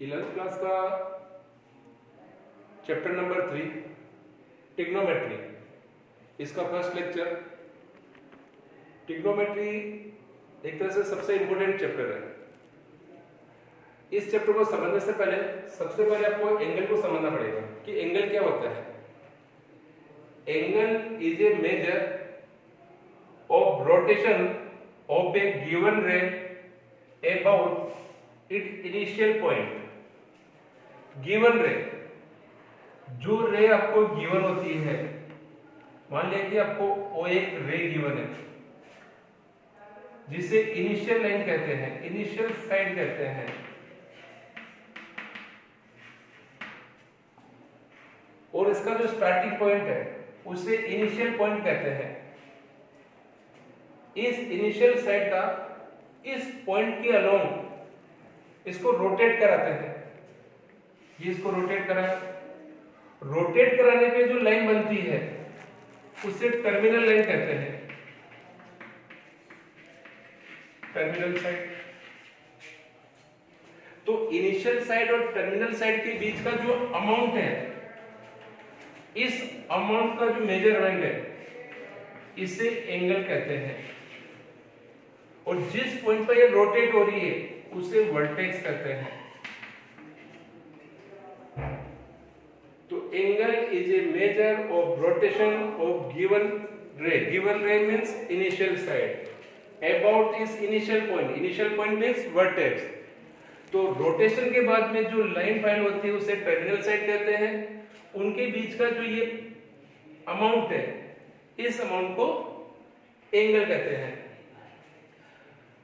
11th class का chapter number 3 trigonometry, इसका first lecture. Trigonometry एक तरह से सबसे इंपॉर्टेंट चैप्टर है। इस चैप्टर को समझने से पहले सबसे पहले आपको एंगल को समझना पड़ेगा कि एंगल क्या होता है। Angle is a measure of rotation of a given ray about its initial point. Given ray, जो रे आपको गिवन होती है, मान लिया कि आपको वो एक रे गिवन है जिसे इनिशियल लाइन कहते हैं, इनिशियल साइड कहते हैं। और इसका जो स्टार्टिंग पॉइंट है उसे इनिशियल पॉइंट कहते हैं। इस इनिशियल साइड का इस पॉइंट के अलोंग इसको रोटेट कराते हैं। ये इसको रोटेट कराएं। रोटेट कराने पे जो लाइन बनती है उसे टर्मिनल लाइन कहते हैं, टर्मिनल साइड। तो इनिशियल साइड और टर्मिनल साइड के बीच का जो अमाउंट है, इस अमाउंट का जो मेजरमेंट है इसे एंगल कहते हैं। और जिस पॉइंट पर ये रोटेट हो रही है उसे वर्टेक्स कहते हैं। तो angle is a measure of rotation of given रे। गिवन रे मींस इनिशियल साइड अबाउट इस initial point. Initial point means vertex. तो रोटेशन के बाद में जो लाइन फाइंड होती है उसे टर्मिनल साइड कहते हैं। उनके बीच का जो ये अमाउंट है, इस अमाउंट को एंगल कहते हैं।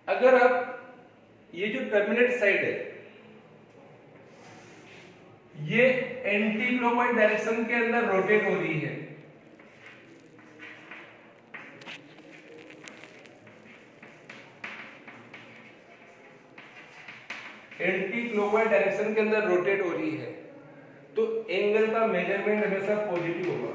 अगर आप ये जो टर्मिनेट साइड है ये एंटी क्लॉकवाइज डायरेक्शन के अंदर रोटेट हो रही है, एंटी क्लॉकवाइज डायरेक्शन के अंदर रोटेट हो रही है, तो एंगल का मेजरमेंट हमेशा पॉजिटिव होगा।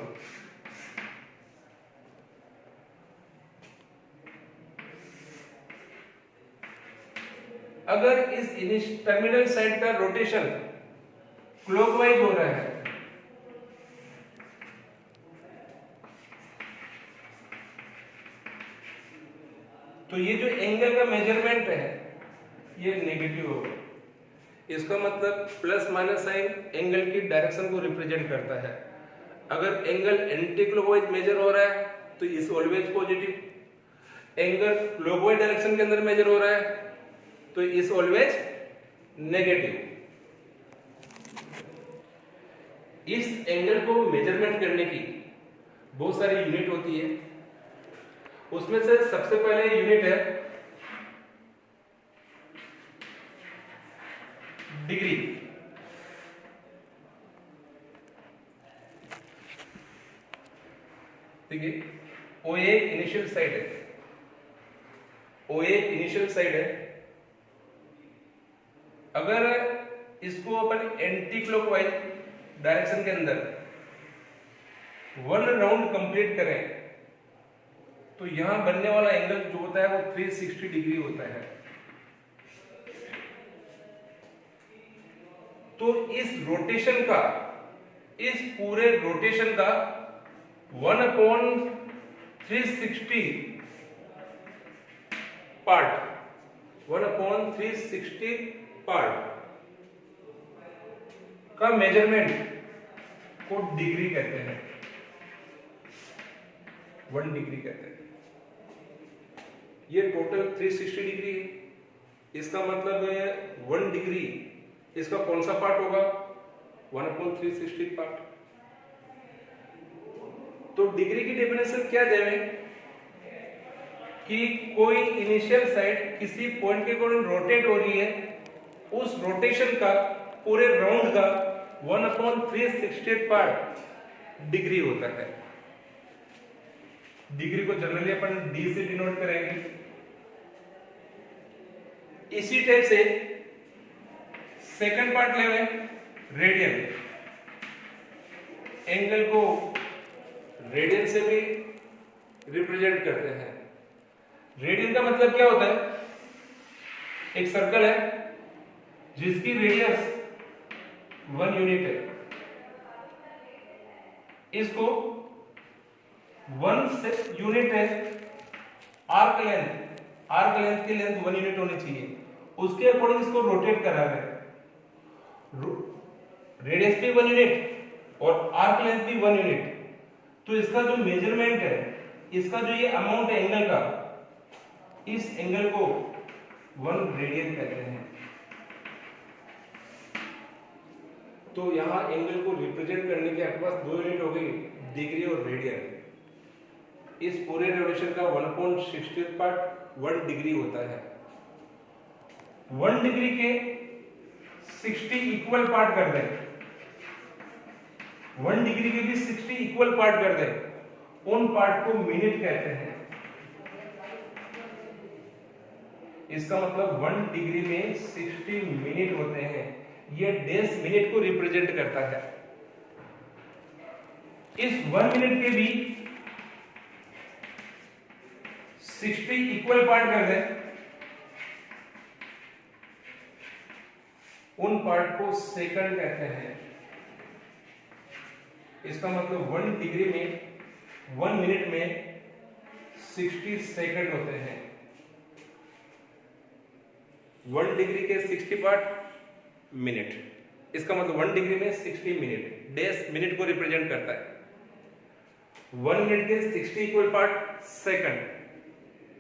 अगर इस टर्मिनल साइड का रोटेशन क्लॉकवाइज हो रहा है तो ये जो एंगल का मेजरमेंट है ये नेगेटिव होगा। इसका मतलब प्लस माइनस साइन एंगल की डायरेक्शन को रिप्रेजेंट करता है। अगर एंगल एंटी क्लॉकवाइज मेजर हो रहा है तो is always positive. Angle clockwise direction के अंदर मेजर हो रहा है तो इज ऑलवेज नेगेटिव। इस एंगल को मेजरमेंट करने की बहुत सारी यूनिट होती है। उसमें से सबसे पहले यूनिट है डिग्री। ठीक है, ओ एक इनिशियल साइड है, ओ एक इनिशियल साइड है। अगर इसको अपन एंटी क्लॉकवाइज डायरेक्शन के अंदर 1 राउंड कंप्लीट करें तो यहां बनने वाला एंगल जो होता है वो 360 डिग्री होता है। तो इस रोटेशन का, इस पूरे रोटेशन का 1/360 पार्ट, 1/360 पार्ट का मेजरमेंट को डिग्री कहते हैं, 1 डिग्री कहते हैं। ये टोटल 360 डिग्री है। इसका मतलब है 1 डिग्री, इसका कौन सा पार्ट होगा? 1/360 पार्ट। तो डिग्री की डेफिनेशन क्या देवे कि कोई इनिशियल साइड किसी पॉइंट के अकॉर्डिंग रोटेट हो रही है, उस रोटेशन का पूरे राउंड का 1/360 पार्ट डिग्री होता है। डिग्री को जनरली अपन डी से डिनोट करेंगे। इसी टाइप से सेकंड पार्ट लेवे रेडियन। एंगल को रेडियन से भी रिप्रेजेंट करते हैं। रेडियन का मतलब क्या होता है? एक सर्कल है जिसकी रेडियस 1 यूनिट है, इसको 1 यूनिट है आर्क लेंथ की लेंथ 1 यूनिट होनी चाहिए, उसके अकॉर्डिंग इसको रोटेट करा है। रेडियस भी 1 यूनिट और आर्क लेंथ भी 1 यूनिट, तो इसका जो मेजरमेंट है, इसका जो ये अमाउंट है एंगल का, इस एंगल को 1 रेडियन कहते हैं। तो यहां एंगल को रिप्रेजेंट करने के आपके पास 2 यूनिट हो गई, डिग्री और रेडियन। इस पूरे रेवोल्यूशन का 1/60 पार्ट 1 डिग्री होता है। 1 डिग्री के 60 इक्वल पार्ट कर दें, 1 डिग्री के भी 60 इक्वल पार्ट कर दें, उन पार्ट को मिनट कहते हैं। इसका मतलब 1 डिग्री में 60 मिनट होते हैं। यह डेस मिनट को रिप्रेजेंट करता है। इस 1 मिनट के भी 60 इक्वल पार्ट कर दें, उन पार्ट को सेकंड कहते हैं। इसका मतलब 1 डिग्री में 1 मिनट में 60 सेकंड होते हैं। 1 डिग्री के 60 पार्ट मिनट, इसका मतलब 1 डिग्री में 60 मिनट, डेस मिनट को रिप्रेजेंट करता है। 1 मिनट के 60 इक्वल पार्ट सेकंड,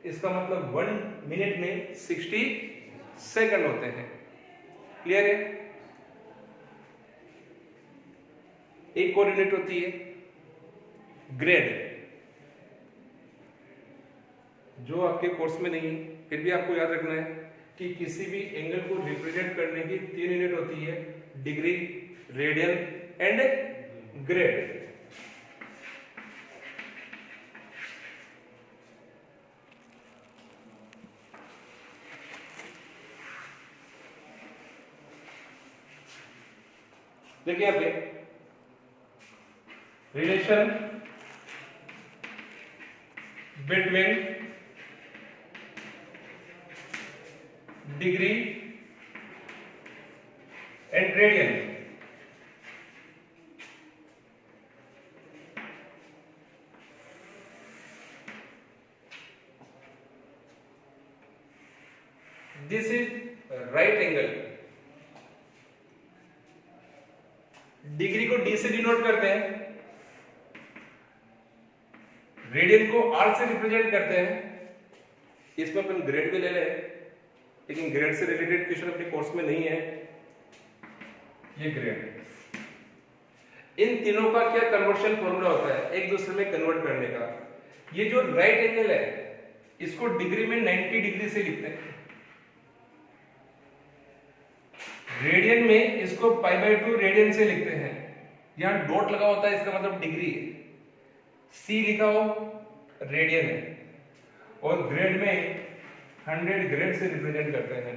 इसका मतलब 1 मिनट में 60 सेकंड होते हैं। क्लियर है? एक और यूनिट होती है ग्रेड, जो आपके कोर्स में नहीं है, फिर भी आपको याद रखना है कि किसी भी एंगल को रिप्रेजेंट करने की 3 यूनिट होती है, डिग्री, रेडियन एंड ग्रेड। देखिए यहां पे relation between degree and radian. This is right angle. Degree को डी से डिनोट करते हैं, रेडियन को आर से रिप्रेजेंट करते हैं। इसमें अपन ग्रेड भी ले लें, लेकिन ग्रेड से रिलेटेड क्वेश्चन अपने कोर्स में नहीं है। ये ग्रेड, इन तीनों का क्या कन्वर्शन फॉर्मूला होता है एक दूसरे में कन्वर्ट करने का। ये जो राइट एंगल है, इसको डिग्री में 90 डिग्री से लिखते हैं, रेडियन में इसको π/2 रेडियन से लिखते हैं। यहां डॉट लगा होता है, इसका मतलब डिग्री है, सी लिखा हो रेडियन है, और ग्रेड में 100 ग्रेड से रिप्रेजेंट करते हैं।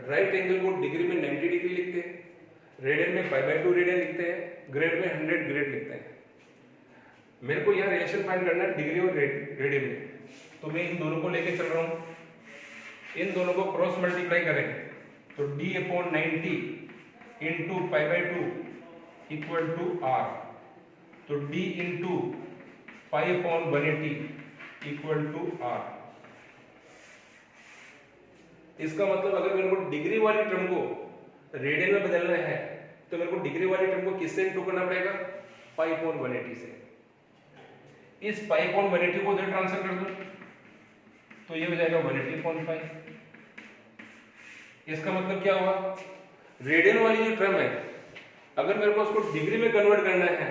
राइट एंगल को डिग्री में 90 डिग्री लिखते हैं, रेडियन में π/2 रेडियन लिखते हैं, ग्रेड में 100 ग्रेड लिखते हैं। मेरे को यह रिलेशन फाइंड करना है डिग्री और रेडियन में, तो मैं इन दोनों को लेके चल रहा हूं। इन दोनों को क्रॉस मल्टीप्लाई करें तो d/90 into π/2 equal to r, तो d into π/180 equal to r। इसका मतलब अगर मेरे को डिग्री वाली टर्म को रेडियन में बदलना है, तो मेरे को डिग्री वाली टर्म को किससे इंटू करना पड़ेगा? π/180 से। इस π/180 को उधर ट्रांसफर कर दूं तो ये हो जाएगा 180.5। इसका मतलब क्या हुआ? रेडियन वाली जो टर्म है, अगर मेरे को उसको डिग्री में कन्वर्ट करना है,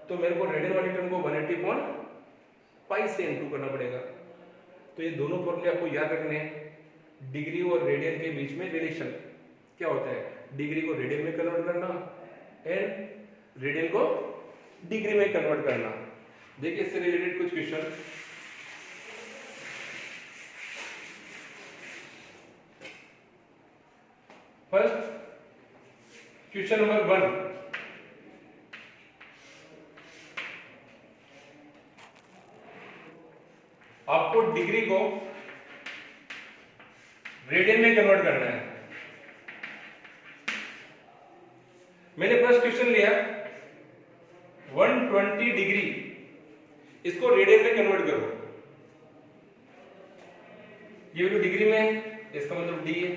तो मेरे को रेडियन वाली टर्म को 180.5 से इंटू करना पड़ेगा। तो ये दोनों फॉर्मूले आपको याद रखने हैं। डिग्री और रेडियन के बीच में रिलेशन क्या होता है? डिग्री को रेडियन में कन्वर्ट करना एंड रेडियन को डिग्री में कन्वर्ट करना। देखिए इससे रिलेटेड कुछ क्वेश्चन। फर्स्ट क्वेश्चन नंबर 1, आपको डिग्री को रेडियन में कन्वर्ट करना है। मैंने फर्स्ट क्वेश्चन लिया 120 डिग्री, इसको रेडियन में कन्वर्ट करो। ये वैल्यू डिग्री में है, इसका मतलब डी है।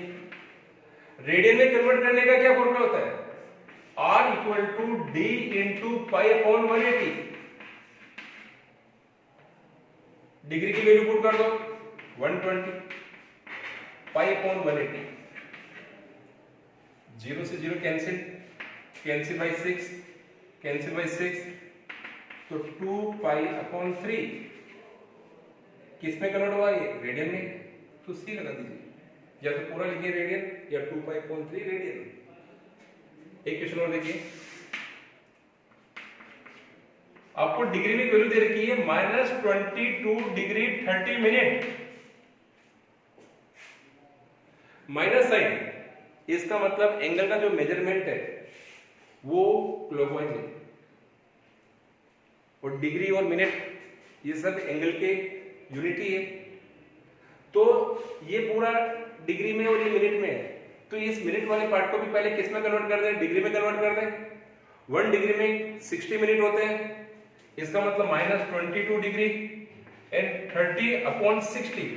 रेडियन में कन्वर्ट करने का क्या फॉर्मूला होता है? R equal to D into pi upon 180। Degree की वैल्यू पुट कर दो 120, पाई अपॉन 180, 0 से 0 cancel, cancel by 6, cancel by 6, तो 2 पाई अपॉन 3 किस में कन्वर्ट हुआ? ये रेडियन में, तो सी लगा दीजिए, या तो पूरा लिखिए रेडियन या 2 पाई अपॉन 3 रेडियन। एक क्वेश्चन और देखिए, आपको डिग्री में वैल्यू दे रखी है -22 डिग्री 30 मिनट, माइनस साइन, इसका मतलब एंगल का जो मेजरमेंट है वो क्लॉकवाइज है, और डिग्री और मिनट ये सब एंगल के यूनिटी है। तो ये पूरा डिग्री में और ये मिनट में है, तो इस मिनट वाले पार्ट को भी पहले किस में कन्वर्ट कर दें? डिग्री में कन्वर्ट कर दें। 1 डिग्री में 60 मिनट होते हैं, इसका मतलब -22 डिग्री एंड 30 अपॉन 60,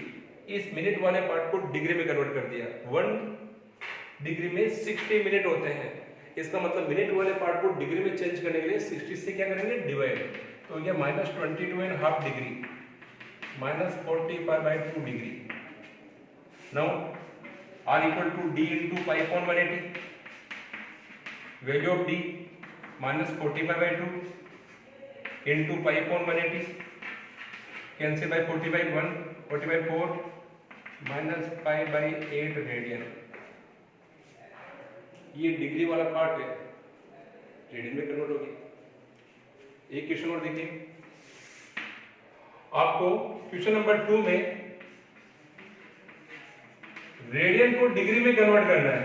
इस मिनट वाले पार्ट को डिग्री में कन्वर्ट कर दिया। 1 डिग्री में 60 मिनट होते हैं, इसका मतलब मिनट वाले पार्ट को डिग्री में चेंज करने के लिए 60 से क्या करेंगे? डिवाइड। तो ये -22.5 degree -45/2 degree. Now R equal to D into pi upon 180. Value of D -45/2 into pi upon 180. Cancel by 40/1, 40/4 minus pi by 8 radian. ये डिग्री वाला पार्ट है, रेडियन में कन्वर्ट हो गया। एक क्वेश्चन और देखिए, आपको क्वेश्चन नंबर 2 में रेडियन को डिग्री में कन्वर्ट करना है।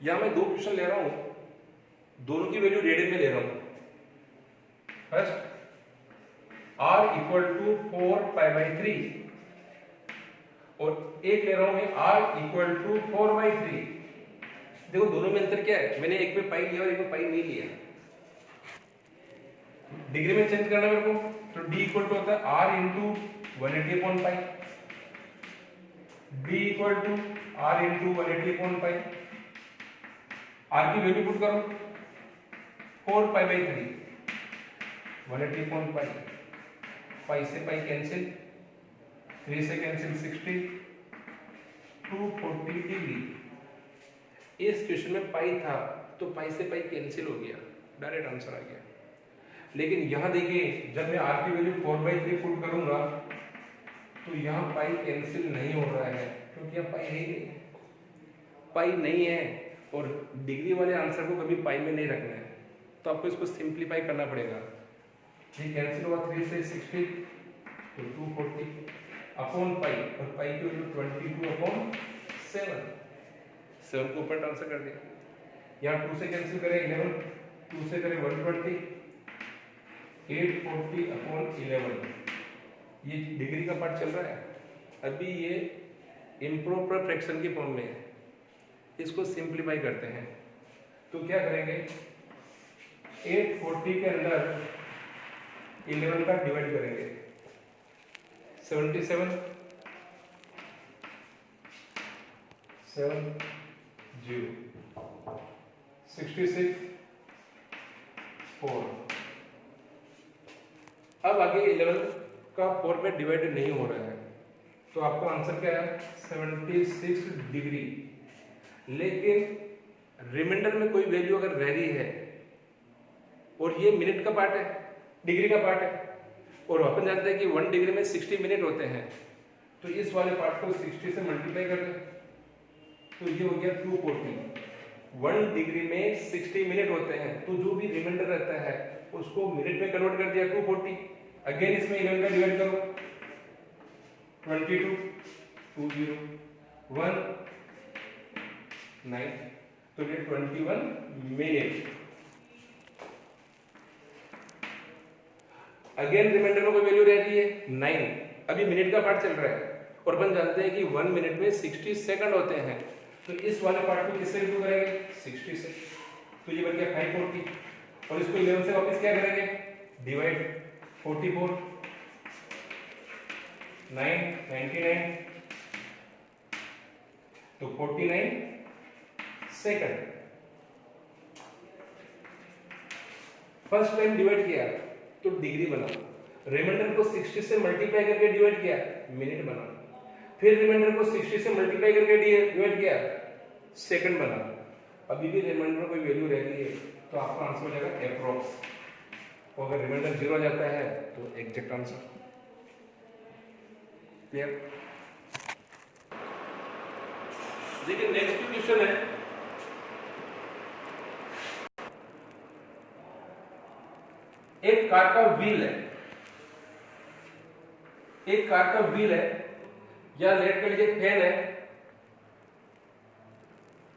यहां मैं 2 क्वेश्चन ले रहा हूं, दोनों की वैल्यू रेडियन में ले रहा हूं। फर्स्ट R इक्वल टू 4π/3 और एक ले रहा हूं मैं R इक्वल टू 4/3। देखो दोनों में अंतर क्या है? मैंने एक में पाई लिया और एक में पाई नहीं लिया। डिग्री में चेंज करना मेरे को, तो D इक्वल टू होता है R into 180 upon pi, D equal to R into 180 upon pi. R की वैल्यू पुट करो 4π/3, 180 अपॉन पाई, पाई से पाई कैंसिल, 3 से कैंसिल 60, 240 डिग्री। इस क्वेश्चन में पाई था तो पाई से पाई कैंसिल हो गया, डायरेक्ट आंसर आ गया। लेकिन यहां देखिए, जब मैं R की वैल्यू 4/3 पुट करूंगा तो यहाँ पाई कैंसिल नहीं हो रहा है, क्योंकि यहाँ पाई है नहीं, पाई नहीं है, और डिग्री वाले आंसर को कभी पाई में नहीं रखना है, तो आपको इसको सिंप्लीफाई करना पड़ेगा। ये कैंसिल हुआ 3 से 60 तो 240 अपॉन पाई, और पाई की वैल्यू 22/7, 7 को ऊपर ट्रांसफर कर दिया। यहाँ 2 से कैंसिल करें 11, 2 से करें 120, 840 अपॉन 11। ये डिग्री का पार्ट चल रहा है, अभी ये इम्प्रॉपर फ्रैक्शन के फॉर्म में है। इसको सिंप्लीफाई करते हैं, तो क्या करेंगे? 840 के अंदर 11 का डिवाइड करेंगे, 77 7 0 66 4। अब आगे 11 का 4 में डिवाइड नहीं हो रहा है, तो आपका आंसर क्या है? 76 डिग्री। लेकिन रिमाइंडर में कोई वैल्यू अगर रह रही है, और ये मिनट का पार्ट है, डिग्री का पार्ट है, और अपन जानते हैं कि 1 डिग्री में 60 मिनट होते हैं, तो इस वाले पार्ट को 60 से मल्टीप्लाई कर दें, तो ये हो गया 240। 1 डिग्री में 60 मिनट होते हैं, तो जो भी रिमाइंडर रहता है उसको मिनट में कन्वर्ट कर दिया 240। अगेन इसमें 11 का डिवाइड करो, 22 20 1 9, तो ये 21 मिनट। अगेन रिमाइंडर में कोई वैल्यू रह रही है 9, अभी मिनट का पार्ट चल रहा है, और अपन जानते हैं कि 1 मिनट में 60 सेकंड होते हैं, तो इस वाले पार्ट को किससे इंटू करेंगे 60 से, तो ये बन गया 540 और इसको 11 से वापस क्या करेंगे डिवाइड 44 9 99 तो 49 सेकंड। फर्स्ट टाइम डिवाइड किया तो डिग्री बना, रिमाइंडर को 60 से मल्टीप्लाई करके डिवाइड किया मिनट बना, फिर रिमाइंडर को 60 से मल्टीप्लाई करके डिवाइड किया सेकंड बना। अभी भी रिमाइंडर कोई वैल्यू रह गई है तो आपका आंसर हो जाएगा अप्रोक्स, और अगर रिमाइंडर 0 आ जाता है तो एग्जैक्ट आंसर। क्लियर? देखिए नेक्स्ट क्वेश्चन है, एक कार का व्हील है, एक कार का व्हील है या लेट कर लीजिए फैन है,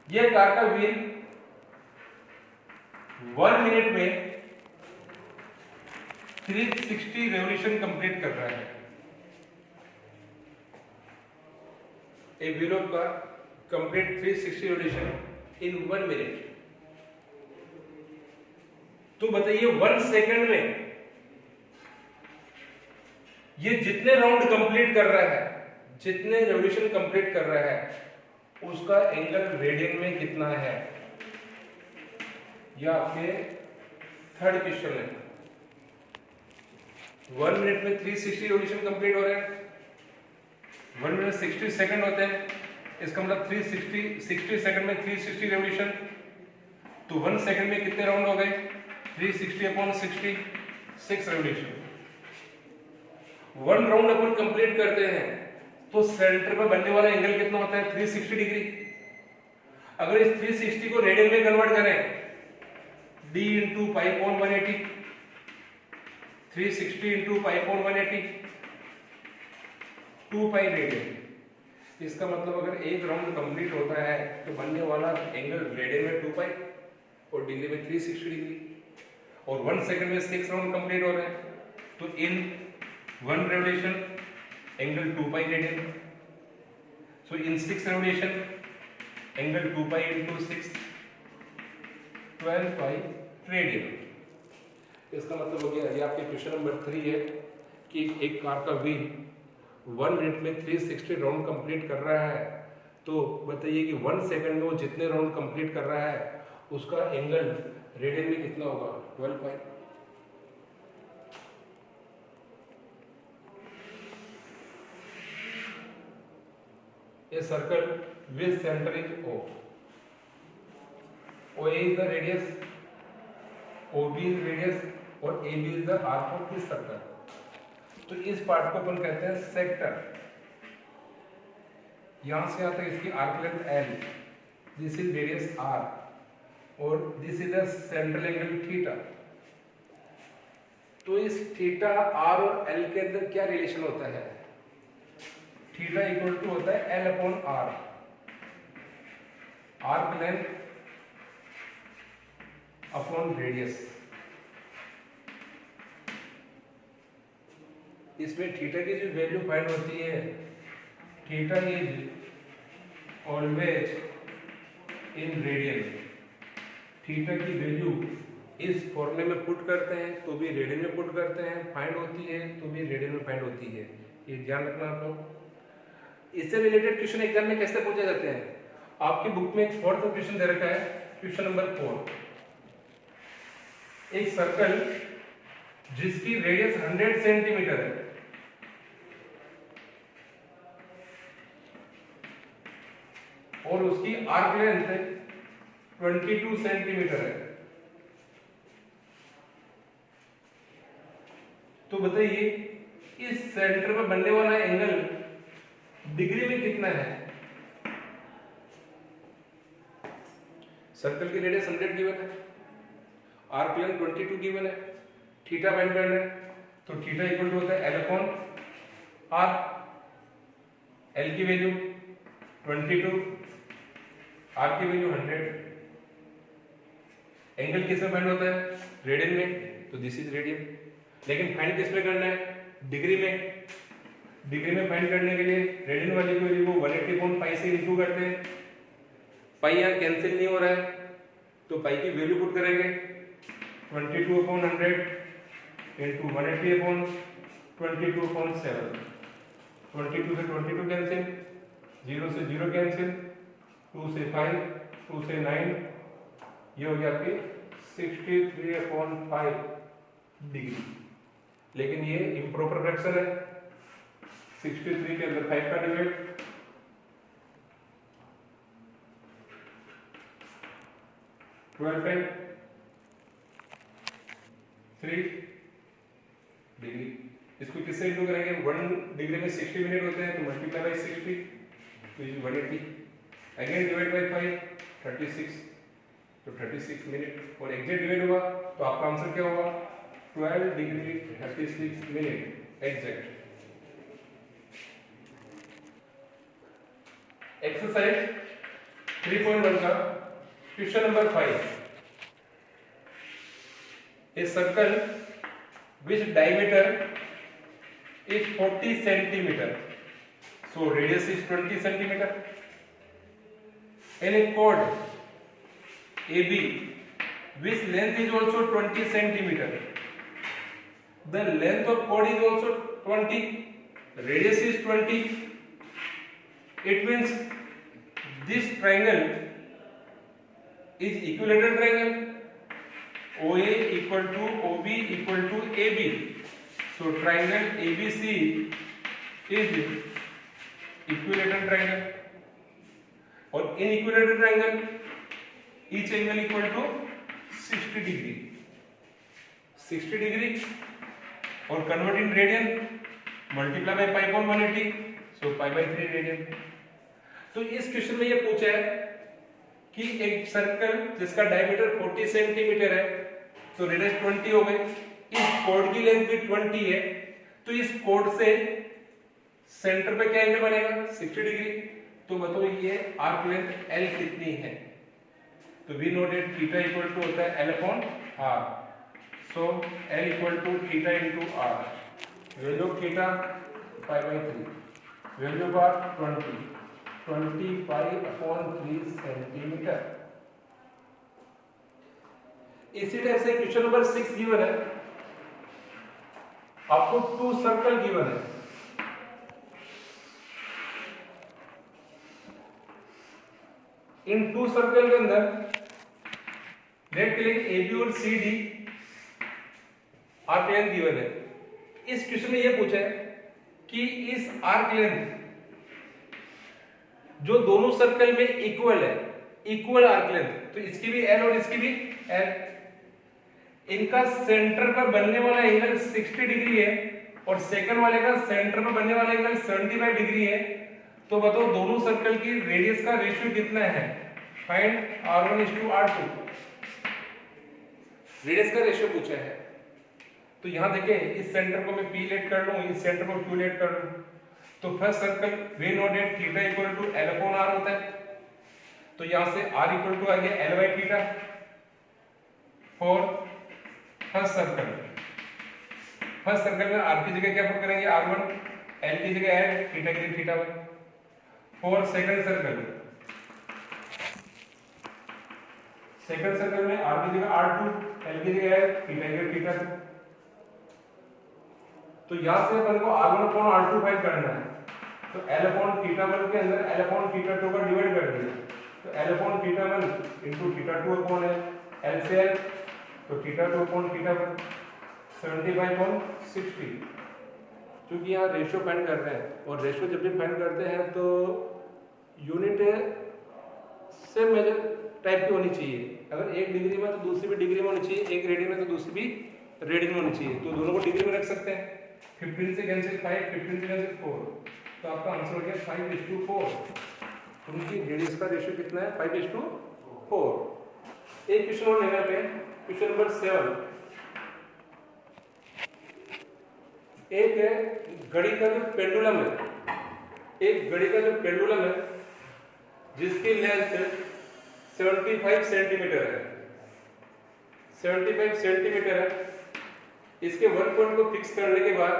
यह कार का व्हील 1 मिनट में 360 रेवोल्यूशन कंप्लीट कर रहा है। A wheel of car complete 360 revolution in 1 minute. तो बताइए 1 सेकंड में ये जितने राउंड कंप्लीट कर रहा है, जितने रेवोल्यूशन कंप्लीट कर रहा है, उसका एंगल रेडियन में कितना है? यह आपके थर्ड क्वेश्चन है। 1 मिनट में 360 रेवोल्यूशन कंप्लीट हो रहे हैं, 1 मिनट 60 सेकंड होते हैं, इसका मतलब 60 सेकंड में 360 रेवोल्यूशन, तो 1 सेकंड में कितने राउंड हो गए 360 अपॉन 60 6 रेवोल्यूशन। 1 राउंड अपन कंप्लीट करते हैं तो सेंटर पर बनने वाला एंगल कितना होता है 360 डिग्री। अगर इस 360 को रेडियन में कन्वर्ट करें d into pi upon 180, 360 into pi upon 180 2 pi radian. इसका मतलब अगर एक राउंड कंप्लीट होता है तो बनने वाला एंगल रेडियन में 2 पाई और डिग्री में 360 डिग्री, और 1 सेकंड में 6 राउंड कंप्लीट हो रहे हैं तो इन 1 रेवोल्यूशन एंगल 2 पाई रेडियन। सो इन 6 revolution angle 2 pi into 6 12 pi radian. इसका मतलब हो गया, ये आपके क्वेश्चन नंबर 3 है कि एक कार का व्हील 1 मिनट में 360 राउंड कंप्लीट कर रहा है, तो बताइए कि 1 सेकंड में वो जितने राउंड कंप्लीट कर रहा है उसका एंगल रेडियन में कितना होगा 12 पाई। A circle with center is O. OA is the radius, OB is radius और AB is the arc of this circle. तो इस पार्ट को अपन कहते हैं सेक्टर। यहां से यहां तक इसकी arc length L, this is radius R और this is the central angle theta. तो इस थीटा R और L के अंदर क्या रिलेशन होता है? थीटा इक्वल टू होता है L upon R, arc length upon radius. इसमें थीटा की जो वैल्यू फाइंड होती है, theta is always in radian. Theta की वैल्यू इस फॉर्मूले में पुट करते हैं तो भी रेडियन में पुट करते हैं, फाइंड होती है तो भी रेडियन में फाइंड होती है, ये ध्यान रखना आप लोग। इससे रिलेटेड क्वेश्चन एग्जाम में कैसे पूछे जाते हैं? आपकी बुक में एक फोर्थ क्वेश्चन दे रखा है, क्वेश्चन नंबर 4। एक सर्कल जिसकी रेडियस 100 सेंटीमीटर है और उसकी आर्क लेंथ 22 सेंटीमीटर है, तो बताइए इस सेंटर पर बनने वाला एंगल डिग्री में कितना है? सर्कल की रेडियस 100 गिवन है, आर्क लेंथ 22 गिवन है, थीटा फाइंड करना है, तो थीटा इक्वल टू होता है L अपॉन R। L की वैल्यू 22, R की वैल्यू 100। एंगल किस में फाइंड होता है? रेडियन में, तो दिस इज रेडियन। लेकिन फाइंड किस में करना है? डिग्री में। डिग्री में फाइंड करने के लिए रेडियन वाली वैल्यू को 180 अपॉन पाई से इंटू करते हैं, पाई यहाँ कैंसिल नहीं हो रहा है, तो पाई की वैल्यू पुट करेंगे 22/100 इंटू 180/22/7। 22 से 22 कैंसिल, 0 से 0 कैंसिल, 2 से 5, 2 से 9, ये हो गया आपकी 63/5 डिग्री। लेकिन ये इम्प्रॉपर फ्रैक्शन है, 63 के अंदर 5 का डिवाइड, 12/3 डिग्री। इसको किससे इंटू करेंगे? 1 डिग्री में 60 मिनट होते हैं, तो मल्टीप्लाई बाई 60 तो 180, अगेन डिवाइड बाई 5 36, तो 36 मिनट, और एग्जैक्ट डिवाइड हुआ तो आपका आंसर क्या होगा? 12 डिग्री 36 मिनट एग्जैक्ट। एक्सरसाइज 3.1 का question number 5। A circle which diameter is 40 centimeter, so radius is 20 centimeter, and a chord AB which length is also 20 centimeter, the length of chord is also 20, radius is 20. It means this triangle is equilateral triangle, OA equal to OB equal to AB. So triangle ABC is equilateral triangle, और in equilateral triangle each angle equal to 60 degree, 60 degree, और convert in radian, multiply by pi upon 180, so pi by 3 radian। तो इस question में ये पूछा है कि एक सर्कल जिसका डायमीटर 40 सेंटीमीटर है, तो रेडियस 20 हो गई, इस कोड की लेंथ भी 20 है, तो इस कोड से सेंटर पे क्या एंगल बनेगा? 60 डिग्री। तो बताओ ये आर्क लेंथ L कितनी है? तो we know that theta equal to होता है L upon R, so L equal to theta into R। Value of theta pi by 3, value of R 25/3 centimetre. इसी टाइप से क्वेश्चन नंबर 6 गिवन है, आपको 2 circle given है, इन 2 circle के अंदर late click AB और CD आर्क लेंथ गिवन है। इस क्वेश्चन में यह पूछा है कि इस आर्क लेंथ जो दोनों सर्कल में इक्वल है, इक्वल आर्क लेंथ, तो इसकी भी L और इसकी भी L, इनका सेंटर पर बनने वाला एंगल 60 डिग्री है और सेकंड वाले का सेंटर पर बनने वाला एंगल 75 डिग्री है। तो बताओ दोनों सर्कल की रेडियस का रेशियो कितना है? फाइंड R1:R2, रेडियस का रेशियो पूछा है। तो यहां देखिए, इस सेंटर को मैं P लेट कर लूं, इस सेंटर को Q लेट कर लूं, तो first circle we know that theta equal to L upon R होता है, तो यहां से R इक्वल टू आ गया L by theta for first circle. First circle में R की जगह क्या पुट करेंगे? R1, L की जगह L, थीटा की जगह theta 1। For second circle, second circle में R की जगह R2, L की जगह L, थीटा की जगह थीटा 2। तो यहां से अपन को R1 अपॉन R2 फाइंड करना है, तो L अपॉन थीटा 1 के अंदर L अपॉन थीटा 2 का डिवाइड कर दिया, तो L upon theta 1 into theta 2 upon L से L, तो थीटा 2 अपॉन थीटा 1 75/60। क्योंकि यहाँ रेशियो फाइंड कर रहे हैं, और रेशियो जब भी फाइंड करते हैं तो यूनिट सेम मेजर टाइप की होनी चाहिए। अगर एक डिग्री में तो दूसरी भी डिग्री में होनी चाहिए, एक रेडियन में तो दूसरी भी रेडियन में होनी चाहिए, तो दोनों को डिग्री में रख सकते हैं। 15 से कैंसिल 5, 15 से कैंसिल 4, तो आपका आंसर हो गया 5:4। उनकी रेडियस का रेशियो कितना है? 5:4। एक क्वेश्चन और लेना पे, क्वेश्चन नंबर 7। एक घड़ी का जो पेंडुलम है, एक घड़ी का जो पेंडुलम है जिसकी लेंथ 75 सेंटीमीटर है, 75 सेंटीमीटर है, इसके वन पॉइंट को फिक्स करने के बाद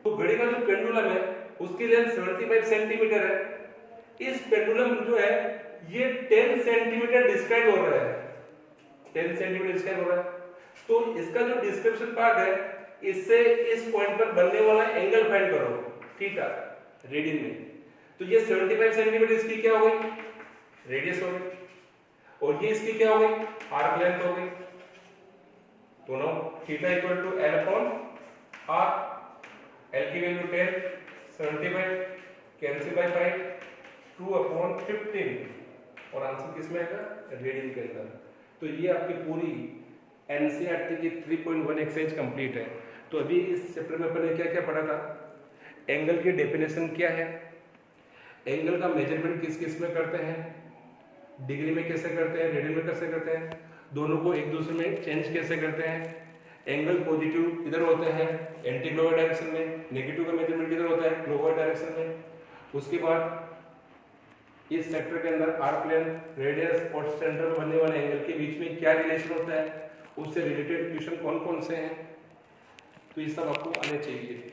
तो घड़ी का जो पेंडुलम है उसकी लेंथ 75 सेंटीमीटर है। इस पेंडुलम जो है ये 10 सेंटीमीटर डिस्क्राइब हो रहा है, 10 सेंटीमीटर डिस्क्राइब हो रहा है। तो इसका जो डिस्क्रिप्शन पार्ट है, इससे इस पॉइंट पर बनने वाला एंगल फाइंड करो, थीटा, रेडियन में। तो ये 75 सेंटीमीटर इसकी क्या हो गई, रेडियस हो गई, और ये इसकी क्या हो गई, आर्क लेंथ हो गई। दोनों theta equal to L upon R, L की वैल्यू 10, 75 कैंसिल बाय 5, 2 अपॉन 15, और आंसर किसमें आएगा, रेडियन के अंदर। तो ये आपकी पूरी एनसीईआरटी की 3.1 एक्सरसाइज कंप्लीट है। तो अभी इस चैप्टर में अपन ने क्या क्या पढ़ा था, एंगल की डेफिनेशन क्या है, एंगल का मेजरमेंट किस किस में करते हैं, डिग्री में कैसे करते हैं, रेडियन में कैसे करते हैं, दोनों को एक दूसरे में चेंज कैसे करते हैं, एंगल पॉजिटिव इधर होते हैं एंटी क्लॉकवाइज डायरेक्शन में, नेगेटिव का मेजरमेंट किधर होता है, क्लॉकवाइज डायरेक्शन में। उसके बाद इस सेक्टर के अंदर आर्क लेंथ, रेडियस और सेंटर में बनने वाले एंगल के बीच में क्या रिलेशन होता है, उससे रिलेटेड क्वेश्चन कौन कौन से हैं, तो ये सब आपको आने चाहिए।